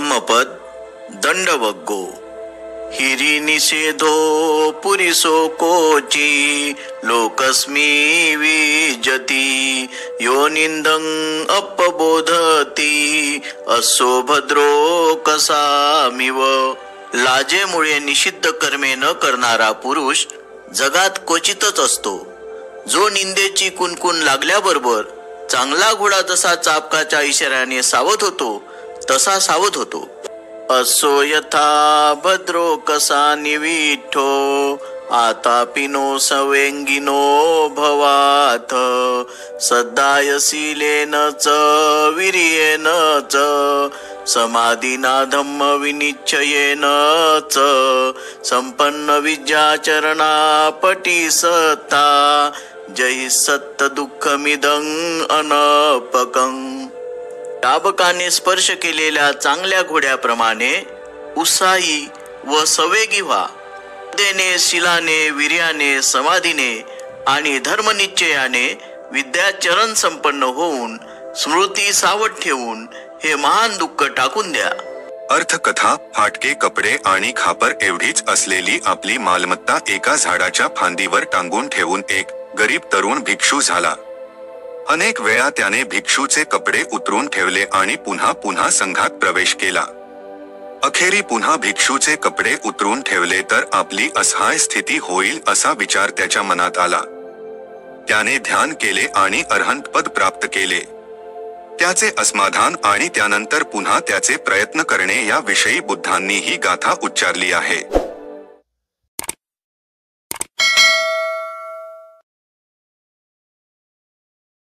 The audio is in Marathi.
धम्मपद दंडवग्गो हिरी निषेधो पुरिसो कोची लोकस्मी विजती यो निंदं अपबोधती असो भद्रो कसामिव। लाजेमुळे निषिद्ध कर्मे न करणारा पुरुष जगात क्वचितच असतो। जो निंदेची कुणकुण लागल्याबरोबर चांगला घोडा जसा चाबकाच्या इशाऱ्याने सावध होतो तसा सावध होतो। असो यथा भद्रो कसा निविठो आतापिनो सवेंगिनो भवाथ सद्दायशीलेन च वीर्येन च समाधिना धम्म विनिश्चयेन च संपन्न विद्याचरणा पटिसत्ता जय सत्त दुःखमिदं अनपकं। ताबकाने स्पर्श केलेल्या चांगल्या घोड्याप्रमाणे उत्साही व सवेगी व्हा। देने शिलाने वीर्याने समाधीने आणि धर्मनिश्चयाने विद्याचरण संपन्न होऊन स्मृती सावध ठेवून हे महान दुःख टाकून द्या। अर्थकथा फाटके कपडे आणि खापर एवढीच असलेली आपली मालमत्ता एका झाडाच्या फांदीवर टांगून ठेवून एक गरीब तरुण भिक्षू झाला। अनेक वेळा त्याने भिक्षूचे कपडे उतरून ठेवले आणि पुन्हा पुन्हा संघात प्रवेश केला। अखेरी पुन्हा भिक्षूचे कपडे उतरून ठेवले तर आपली असहाय स्थिती होईल असा विचार त्याच्या मनात आला। त्याने ध्यान केले आणि अरहंत पद प्राप्त केले। त्याचे असमाधान आणि त्यानंतर पुन्हा त्याचे प्रयत्न करणे याविषयी बुद्धांनी ही गाथा उच्चारली आहे।